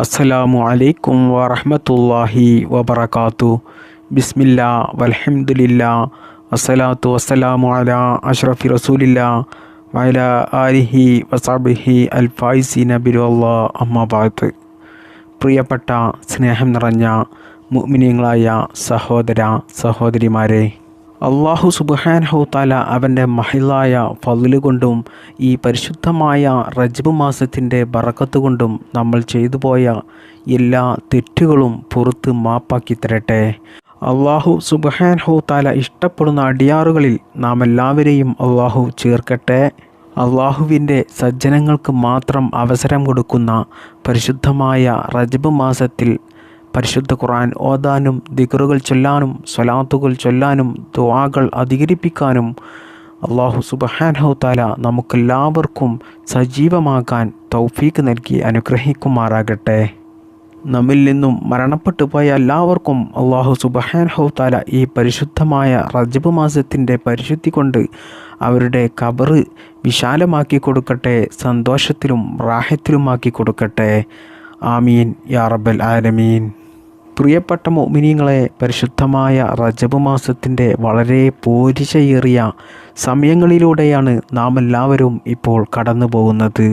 അസ്സലാമു അലൈക്കും വറഹ്മത്തുള്ളാഹി വബറകാതു. ബിസ്മില്ലാ വൽഹംദുലില്ലാ അസ്സലാത്തു വസ്സലാമു അലാ അഷ്റഫി റസൂലില്ലാ വഅലാ ആലിഹി വസഹ്ബിഹി അൽ ഫായിസീന ബിറല്ലാഹ് അമ്മാ ബഅദ്. പ്രിയപ്പെട്ട സ്നേഹം നിറഞ്ഞ മുഅ്മിനീങ്ങളായ സഹോദര സഹോദരിമാരെ, അള്ളാഹു സുബ്ഹാനഹു തആല അവൻ്റെ മഹിളായ ഫദ്ല് കൊണ്ടും ഈ പരിശുദ്ധമായ റജബ് മാസത്തിൻ്റെ ബറക്കത്ത് കൊണ്ടും നമ്മൾ ചെയ്തു പോയ എല്ലാ തെറ്റുകളും പുറത്ത് മാപ്പാക്കി തരട്ടെ. അള്ളാഹു സുബ്ഹാനഹു തആല ഇഷ്ടപ്പെടുന്ന അടിയാറുകളിൽ നാം എല്ലാവരെയും അള്ളാഹു ചേർക്കട്ടെ. അള്ളാഹുവിൻ്റെ സജ്ജനങ്ങൾക്ക് മാത്രം അവസരം കൊടുക്കുന്ന പരിശുദ്ധമായ റജബ് മാസത്തിൽ പരിശുദ്ധ ഖുർആൻ ഓതാനും ദിക്റുകൾ ചൊല്ലാനും സ്വലാത്തുകൾ ചൊല്ലാനും ദുആകൾ അധികരിപ്പിക്കാനും അള്ളാഹു സുബ്ഹാനഹു തആല നമുക്കെല്ലാവർക്കും സജീവമാകാൻ തൗഫീക്ക് നൽകി അനുഗ്രഹിക്കുമാറാകട്ടെ. നമ്മിൽ നിന്നും മരണപ്പെട്ടു പോയ എല്ലാവർക്കും അള്ളാഹു സുബ്ഹാനഹു തആല ഈ പരിശുദ്ധമായ റജബ് മാസത്തിൻ്റെ പരിശുദ്ധി കൊണ്ട് അവരുടെ ഖബറ് വിശാലമാക്കി കൊടുക്കട്ടെ, സന്തോഷത്തിലും റാഹത്തിലുമാക്കി കൊടുക്കട്ടെ. ആമീൻ യാ റബ്ബൽ ആലമീൻ. പ്രിയപ്പെട്ട മുഅ്മിനീങ്ങളെ, പരിശുദ്ധമായ റജബ് മാസത്തിൻ്റെ വളരെ പോരിശയേറിയ സമയങ്ങളിലൂടെയാണ് നാം എല്ലാവരും ഇപ്പോൾ കടന്നു പോകുന്നത്.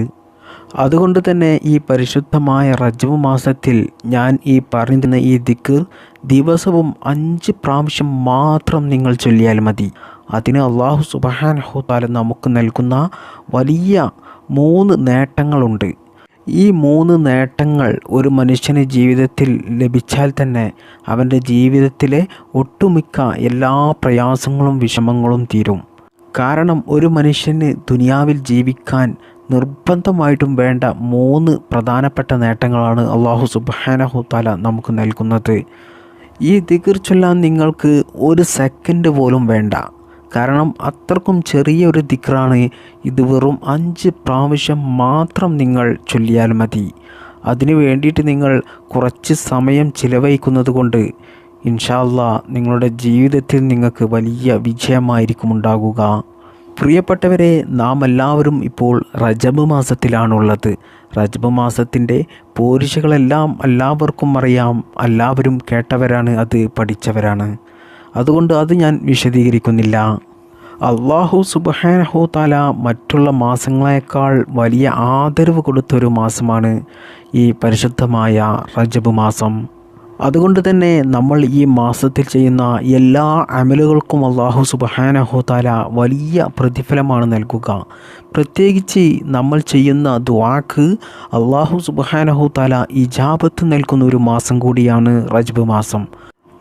അതുകൊണ്ട് തന്നെ ഈ പരിശുദ്ധമായ റജബ് മാസത്തിൽ ഞാൻ ഈ പറയുന്ന ഈ ദിക്ർ ദിവസവും 5 പ്രാവശ്യം മാത്രം നിങ്ങൾ ചൊല്ലിയാൽ മതി. അതിന് അള്ളാഹു സുബ്ഹാനഹു തആല നമുക്ക് നൽകുന്ന വലിയ 3 നേട്ടങ്ങളുണ്ട്. ഈ 3 നേട്ടങ്ങൾ ഒരു മനുഷ്യന് ജീവിതത്തിൽ ലഭിച്ചാൽ തന്നെ അവൻ്റെ ജീവിതത്തിലെ ഒട്ടുമിക്ക എല്ലാ പ്രയാസങ്ങളും വിഷമങ്ങളും തീരും. കാരണം ഒരു മനുഷ്യന് ദുനിയാവിൽ ജീവിക്കാൻ നിർബന്ധമായിട്ടും വേണ്ട 3 പ്രധാനപ്പെട്ട നേട്ടങ്ങളാണ് അള്ളാഹു സുബ്ഹാനഹു തആല നമുക്ക് നൽകുന്നത്. ഈ ദിക്ർ ചൊല്ലാൻ നിങ്ങൾക്ക് 1 സെക്കൻഡ് പോലും വേണ്ട. കാരണം അത്രക്കും ചെറിയൊരു ദിക്റാണ് ഇത്. വെറും 5 പ്രാവശ്യം മാത്രം നിങ്ങൾ ചൊല്ലിയാൽ മതി. അതിനു വേണ്ടിയിട്ട് നിങ്ങൾ കുറച്ച് സമയം ചിലവഴിക്കുന്നത് കൊണ്ട് ഇൻഷാ അല്ലാഹ് നിങ്ങളുടെ ജീവിതത്തിൽ നിങ്ങൾക്ക് വലിയ വിജയമായിരിക്കും ഉണ്ടാകുക. പ്രിയപ്പെട്ടവരെ, നാം എല്ലാവരും ഇപ്പോൾ റജബ് മാസത്തിലാണുള്ളത്. റജബ് മാസത്തിൻ്റെ പോരിശകളെല്ലാം എല്ലാവർക്കും അറിയാം, എല്ലാവരും കേട്ടവരാണ്, അത് പഠിച്ചവരാണ്. അതുകൊണ്ട് അത് ഞാൻ വിശദീകരിക്കുന്നില്ല. അള്ളാഹു സുബ്ഹാനഹു തആല മറ്റുള്ള മാസങ്ങളെക്കാൾ വലിയ ആദരവ് കൊടുത്തൊരു മാസമാണ് ഈ പരിശുദ്ധമായ റജബ് മാസം. അതുകൊണ്ട് തന്നെ നമ്മൾ ഈ മാസത്തിൽ ചെയ്യുന്ന എല്ലാ അമലുകൾക്കും അള്ളാഹു സുബ്ഹാനഹു തആല വലിയ പ്രതിഫലമാണ് നൽകുക. പ്രത്യേകിച്ച് നമ്മൾ ചെയ്യുന്ന ദുആക്ക് അള്ളാഹു സുബ്ഹാനഹു തആല ഇജാബത്ത് നൽകുന്ന ഒരു മാസം കൂടിയാണ് റജബ് മാസം.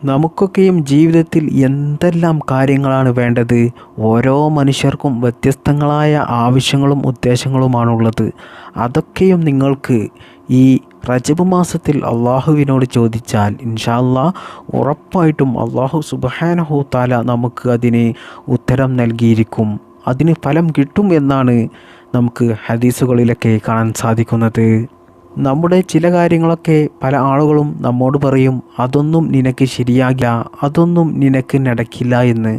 നമുക്കൊക്കെയും ജീവിതത്തിൽ എന്തെല്ലാം കാര്യങ്ങളാണ് വേണ്ടത്? ഓരോ മനുഷ്യർക്കും വ്യത്യസ്തങ്ങളായ ആവശ്യങ്ങളും ഉദ്ദേശങ്ങളുമാണുള്ളത്. അതൊക്കെയും നിങ്ങൾക്ക് ഈ റജബ് മാസത്തിൽ അള്ളാഹുവിനോട് ചോദിച്ചാൽ ഇൻഷാ അല്ലാഹ് ഉറപ്പായിട്ടും അള്ളാഹു സുബ്ഹാനഹു തആല നമുക്ക് അതിന് ഉത്തരം നൽകിയിരിക്കും, അതിന് ഫലം കിട്ടും എന്നാണ് നമുക്ക് ഹദീസുകളിലൊക്കെ കാണാൻ സാധിക്കുന്നത്. നമ്മുടെ ചില കാര്യങ്ങളൊക്കെ പല ആളുകളും നമ്മോട് പറയും, അതൊന്നും നിനക്ക് ശരിയാകില്ല, അതൊന്നും നിനക്ക് നടക്കില്ല എന്ന്.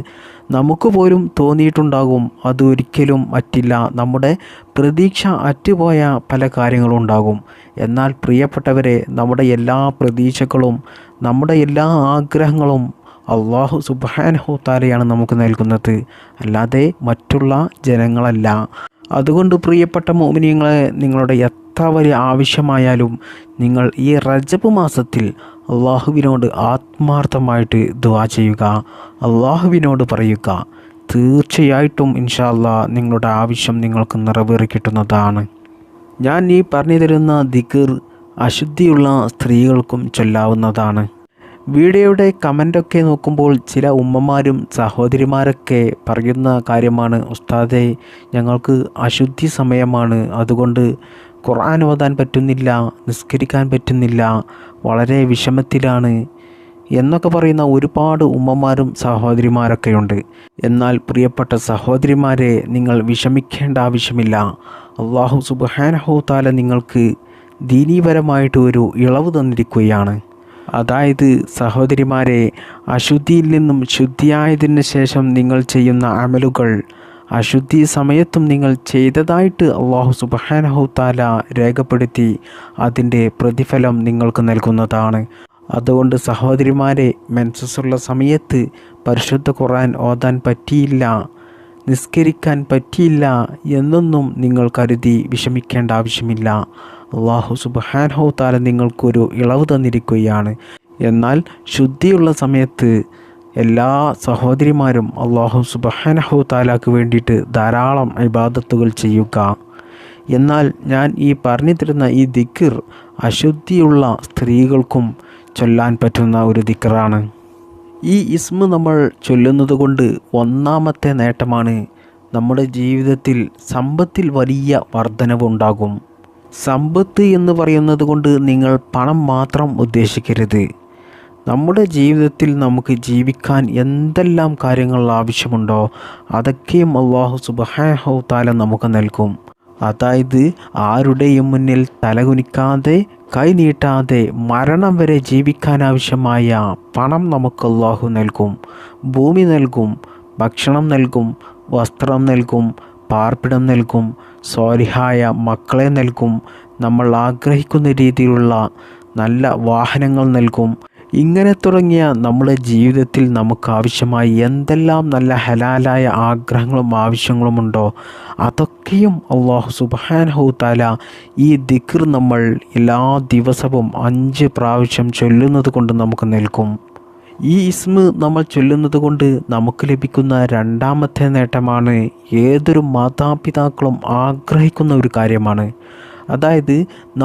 നമുക്ക് പോലും തോന്നിയിട്ടുണ്ടാകും അതൊരിക്കലും പറ്റില്ല, നമ്മുടെ പ്രതീക്ഷ അറ്റുപോയ പല കാര്യങ്ങളും ഉണ്ടാകും. എന്നാൽ പ്രിയപ്പെട്ടവരെ, നമ്മുടെ എല്ലാ പ്രതീക്ഷകളും നമ്മുടെ എല്ലാ ആഗ്രഹങ്ങളും അള്ളാഹു സുബ്ഹാനഹു തആലയാണ് നമുക്ക് നൽകുന്നത്, അല്ലാതെ മറ്റുള്ള ജനങ്ങളല്ല. അതുകൊണ്ട് പ്രിയപ്പെട്ട മുഅ്മിനീങ്ങളെ, നിങ്ങളുടെ എത്ര വലിയ ആവശ്യമായാലും നിങ്ങൾ ഈ റജബ് മാസത്തിൽ അള്ളാഹുവിനോട് ആത്മാർത്ഥമായിട്ട് ദുആ ചെയ്യുക, അള്ളാഹുവിനോട് പറയുക. തീർച്ചയായിട്ടും ഇൻഷാ അല്ലാഹ് നിങ്ങളുടെ ആവശ്യം നിങ്ങൾക്ക് നിറവേറി കിട്ടുന്നതാണ്. ഞാൻ ഈ പറഞ്ഞു തരുന്ന ദിക്ർ അശുദ്ധിയുള്ള സ്ത്രീകൾക്കും ചൊല്ലാവുന്നതാണ്. വീഡിയോയുടെ കമൻ്റൊക്കെ നോക്കുമ്പോൾ ചില ഉമ്മമാരും സഹോദരിമാരൊക്കെ പറയുന്ന കാര്യമാണ്, ഉസ്താദേ ഞങ്ങൾക്ക് അശുദ്ധി സമയമാണ്, അതുകൊണ്ട് ഖുർആൻ ഓതാൻ പറ്റുന്നില്ല, നിസ്കരിക്കാൻ പറ്റുന്നില്ല, വളരെ വിഷമത്തിലാണ് എന്നൊക്കെ പറയുന്ന ഒരുപാട് ഉമ്മമാരും സഹോദരിമാരൊക്കെയുണ്ട്. എന്നാൽ പ്രിയപ്പെട്ട സഹോദരിമാരെ, നിങ്ങൾ വിഷമിക്കേണ്ട ആവശ്യമില്ല. അള്ളാഹു സുബ്ഹാനഹു തആല നിങ്ങൾക്ക് ദീനീപരമായിട്ട് ഒരു ഇളവ് തന്നിരിക്കുകയാണ്. അതായത് സഹോദരിമാരെ, അശുദ്ധിയിൽ നിന്നും ശുദ്ധിയായതിന് ശേഷം നിങ്ങൾ ചെയ്യുന്ന അമലുകൾ അശുദ്ധി സമയത്തും നിങ്ങൾ ചെയ്തതായിട്ട് അല്ലാഹു സുബ്ഹാനഹു തആല രേഖപ്പെടുത്തി അതിൻ്റെ പ്രതിഫലം നിങ്ങൾക്ക് നൽകുന്നതാണ്. അതുകൊണ്ട് സഹോദരിമാരെ, മെൻസസ്സുള്ള സമയത്ത് പരിശുദ്ധ ഖുർആൻ ഓതാൻ പറ്റിയില്ല, നിസ്കരിക്കാൻ പറ്റിയില്ല എന്നൊന്നും നിങ്ങൾ കരുതി വിഷമിക്കേണ്ട ആവശ്യമില്ല. അല്ലാഹു സുബ്ഹാനഹു തആല നിങ്ങൾക്കൊരു ഇളവ് തന്നിരിക്കുകയാണ്. എന്നാൽ ശുദ്ധിയുള്ള സമയത്ത് എല്ലാ സഹോദരിമാരും അല്ലാഹു സുബ്ഹാനഹു തആലക്ക് വേണ്ടിയിട്ട് ധാരാളം ഇബാദത്തുകൾ ചെയ്യുക. എന്നാൽ ഞാൻ ഈ പറഞ്ഞു തരുന്ന ഈ ദിക്ർ അശുദ്ധിയുള്ള സ്ത്രീകൾക്കും ചൊല്ലാൻ പറ്റുന്ന ഒരു ദിക്റാണ്. ഈ ഇസ്മ നമ്മൾ ചൊല്ലുന്നത് കൊണ്ട് ഒന്നാമത്തെ നേട്ടമാണ് നമ്മുടെ ജീവിതത്തിൽ സമ്പത്തിൽ വലിയ വർധനവുണ്ടാകും. സമ്പത്ത് എന്ന് പറയുന്നത് കൊണ്ട് നിങ്ങൾ പണം മാത്രം ഉദ്ദേശിക്കരുത്. നമ്മുടെ ജീവിതത്തിൽ നമുക്ക് ജീവിക്കാൻ എന്തെല്ലാം കാര്യങ്ങൾ ആവശ്യമുണ്ടോ അതൊക്കെയും അല്ലാഹു സുബ്ഹാനഹു തആല നമുക്ക് നൽകും. അതായത് ആരുടെയും മുന്നിൽ തലകുനിക്കാതെ കൈനീട്ടാതെ മരണം വരെ ജീവിക്കാനാവശ്യമായ പണം നമുക്ക് അല്ലാഹു നൽകും, ഭൂമി നൽകും, ഭക്ഷണം നൽകും, വസ്ത്രം നൽകും, പാർപ്പിടം നൽകും, സ്വാലിഹായ മക്കളെ നൽകും, നമ്മൾ ആഗ്രഹിക്കുന്ന രീതിയിലുള്ള നല്ല വാഹനങ്ങൾ നൽകും. ഇങ്ങനെ തുടങ്ങിയ നമ്മുടെ ജീവിതത്തിൽ നമുക്ക് ആവശ്യമായി എന്തെല്ലാം നല്ല ഹലാലായ ആഗ്രഹങ്ങളും ആവശ്യങ്ങളുമുണ്ടോ അതൊക്കെയും അല്ലാഹു സുബ്ഹാനഹു തആല ഈ ദിക്ർ നമ്മൾ എല്ലാ ദിവസവും 5 പ്രാവശ്യം ചൊല്ലുന്നത് കൊണ്ട് നമുക്ക് നൽകും. ഈ ഇസ്മ നമ്മൾ ചൊല്ലുന്നത് കൊണ്ട് നമുക്ക് ലഭിക്കുന്ന രണ്ടാമത്തെ നേട്ടമാണ് ഏതൊരു മാതാപിതാക്കളും ആഗ്രഹിക്കുന്ന ഒരു കാര്യമാണ്. അതായത്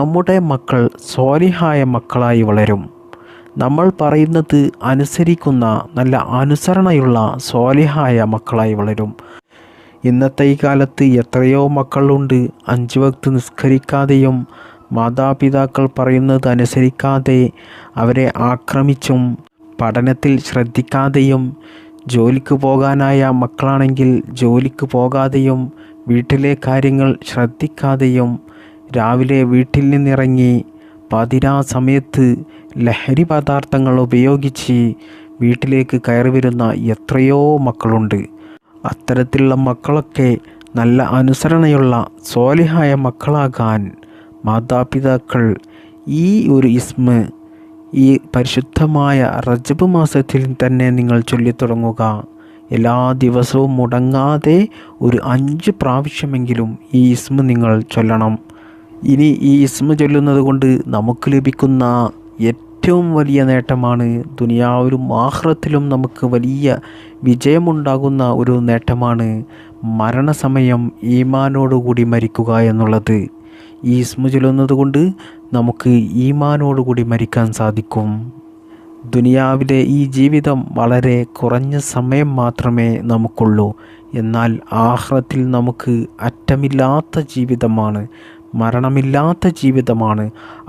നമ്മുടെ മക്കൾ സ്വാലിഹായ മക്കളായി വളരും. നമ്മൾ പറയുന്നത് അനുസരിക്കുന്ന നല്ല അനുസരണയുള്ള സ്വാലിഹായ മക്കളായി വളരും. ഇന്നത്തെ ഈ കാലത്ത് എത്രയോ മക്കളുണ്ട് 5 വക്ത് നിസ്കരിക്കാതെയും മാതാപിതാക്കൾ പറയുന്നത് അനുസരിക്കാതെ അവരെ ആക്രമിച്ചും പഠനത്തിൽ ശ്രദ്ധിക്കാതെയും ജോലിക്ക് പോകാനായ മക്കളാണെങ്കിൽ ജോലിക്ക് പോകാതെയും വീട്ടിലെ കാര്യങ്ങൾ ശ്രദ്ധിക്കാതെയും രാവിലെ വീട്ടിൽ നിന്നിറങ്ങി പാതിരാ സമയത്ത് ലഹരി പദാർത്ഥങ്ങൾ ഉപയോഗിച്ച് വീട്ടിലേക്ക് കയറി വരുന്ന എത്രയോ മക്കളുണ്ട്. അത്തരത്തിലുള്ള മക്കളൊക്കെ നല്ല അനുസരണയുള്ള സ്വാലിഹായ മക്കളാകാൻ മാതാപിതാക്കൾ ഈ ഒരു ഇസ്മ ഈ പരിശുദ്ധമായ റജബ് മാസത്തിൽ തന്നെ നിങ്ങൾ ചൊല്ലിത്തുടങ്ങുക. എല്ലാ ദിവസവും മുടങ്ങാതെ ഒരു 5 പ്രാവശ്യമെങ്കിലും ഈ ഇസ്മ നിങ്ങൾ ചൊല്ലണം. ഇനി ഈ ഇസ്മ ചൊല്ലുന്നത് കൊണ്ട് നമുക്ക് ലഭിക്കുന്ന ഏറ്റവും വലിയ നേട്ടമാണ് ദുനിയാവിലും ആഖിറത്തിലും നമുക്ക് വലിയ വിജയമുണ്ടാകുന്ന ഒരു നേട്ടമാണ് മരണസമയം ഈമാനോടുകൂടി മരിക്കുക എന്നുള്ളത്. ഈ ഇസ്മ ചൊല്ലുന്നത് കൊണ്ട് നമുക്ക് ഈമാനോടുകൂടി മരിക്കാൻ സാധിക്കും. ദുനിയാവിലെ ഈ ജീവിതം വളരെ കുറഞ്ഞ സമയം മാത്രമേ നമുക്കുള്ളൂ. എന്നാൽ ആഖിറത്തിൽ നമുക്ക് അറ്റമില്ലാത്ത ജീവിതമാണ്, മരണമില്ലാത്ത ജീവിതമാണ്.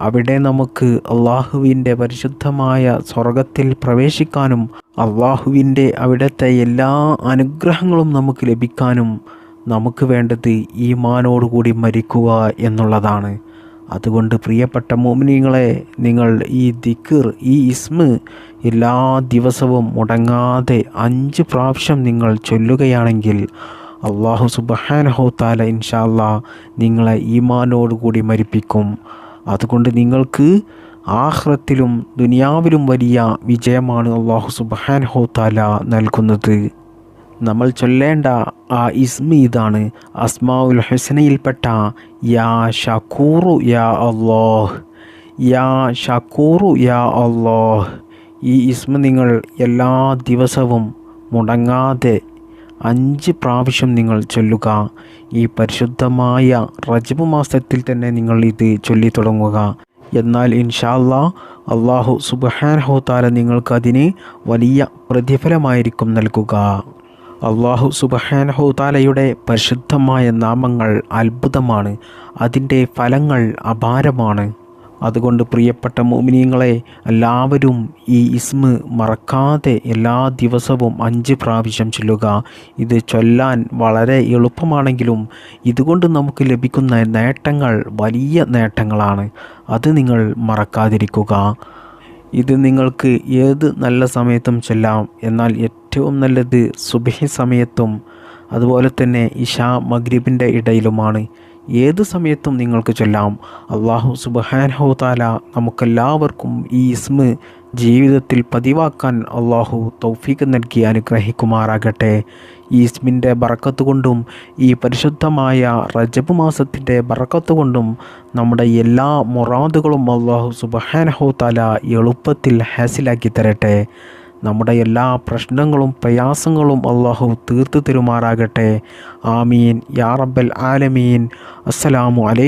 അവിടെ നമുക്ക് അള്ളാഹുവിൻ്റെ പരിശുദ്ധമായ സ്വർഗത്തിൽ പ്രവേശിക്കാനും അള്ളാഹുവിൻ്റെ അവിടുത്തെ എല്ലാ അനുഗ്രഹങ്ങളും നമുക്ക് ലഭിക്കാനും നമുക്ക് വേണ്ടത് ഈമാനോടുകൂടി മരിക്കുക എന്നുള്ളതാണ്. അതുകൊണ്ട് പ്രിയപ്പെട്ട മുഅ്മിനീങ്ങളെ, നിങ്ങൾ ഈ ദിക്ർ ഈ ഇസ്മ എല്ലാ ദിവസവും മുടങ്ങാതെ 5 പ്രാവശ്യം നിങ്ങൾ ചൊല്ലുകയാണെങ്കിൽ അല്ലാഹു സുബ്ഹാനഹു തആല ഇൻഷാ അല്ലാഹ് നിങ്ങളെ ഈമാനോടുകൂടി മരിപ്പിക്കും. അതുകൊണ്ട് നിങ്ങൾക്ക് ആഖിറത്തിലും ദുനിയാവിലും വലിയ വിജയമാണ് അല്ലാഹു സുബ്ഹാനഹു തആല നൽകുന്നത്. നമ്മൾ ചൊല്ലേണ്ട ആ ഇസ്മ ഇതാണ്. അസ്മാഉൽ ഹുസ്നയിൽപ്പെട്ട യാ ഷക്കൂറു യാ അല്ലാഹ്, യാ ഷക്കൂറു യാ അല്ലാഹ്. ഈ ഇസ്മ നിങ്ങൾ എല്ലാ ദിവസവും മുടങ്ങാതെ 5 പ്രാവശ്യം നിങ്ങൾ ചൊല്ലുക. ഈ പരിശുദ്ധമായ റജബ് മാസത്തിൽ തന്നെ നിങ്ങൾ ഇത് ചൊല്ലി തുടങ്ങുക. എന്നാൽ ഇൻഷാ അല്ലാഹ് അല്ലാഹു സുബ്ഹാനഹു തആല നിങ്ങൾക്കതിന് വലിയ പ്രതിഫലമായിരിക്കും നൽകുക. അല്ലാഹു സുബ്ഹാനഹു തആലയുടെ പരിശുദ്ധമായ നാമങ്ങൾ അത്ഭുതമാണ്, അതിൻ്റെ ഫലങ്ങൾ അപാരമാണ്. അതുകൊണ്ട് പ്രിയപ്പെട്ട മുഅ്മിനീങ്ങളെ, എല്ലാവരും ഈ ഇസ്മ മറക്കാതെ എല്ലാ ദിവസവും 5 പ്രാവശ്യം ചൊല്ലുക. ഇത് ചൊല്ലാൻ വളരെ എളുപ്പമാണെങ്കിലും ഇതുകൊണ്ട് നമുക്ക് ലഭിക്കുന്ന നേട്ടങ്ങൾ വലിയ നേട്ടങ്ങളാണ്. അത് നിങ്ങൾ മറക്കാതിരിക്കുക. ഇത് നിങ്ങൾക്ക് ഏത് നല്ല സമയത്തും ചൊല്ലാം. എന്നാൽ ഏറ്റവും നല്ലത് സുബ്ഹി സമയത്തും അതുപോലെ തന്നെ ഇശാ മഗ്രിബിൻ്റെ ഇടയിലുമാണ്. ഏത് സമയത്തും നിങ്ങൾക്ക് ചൊല്ലാം. അള്ളാഹു സുബ്ഹാനഹു തആല നമുക്കെല്ലാവർക്കും ഈ ഇസ്മ ജീവിതത്തിൽ പതിവാക്കാൻ അള്ളാഹു തൗഫീഖ് നൽകി അനുഗ്രഹിക്കുമാറാകട്ടെ. ഈ ഇസ്മിൻ്റെ ബറക്കത്ത് കൊണ്ടും ഈ പരിശുദ്ധമായ റജബ് മാസത്തിൻ്റെ ബറക്കത്ത് കൊണ്ടും നമ്മുടെ എല്ലാ മുറാദുകളും അള്ളാഹു സുബ്ഹാനഹു തആല എളുപ്പത്തിൽ ഹാസിലാക്കി തരട്ടെ. നമ്മുടെ എല്ലാ പ്രശ്നങ്ങളും പ്രയാസങ്ങളും അള്ളാഹു തീർത്തു തരുമാറാകട്ടെ. ആമീൻ യാ റബ്ബൽ ആലമീൻ. അസ്സലാമു അലൈക്കും.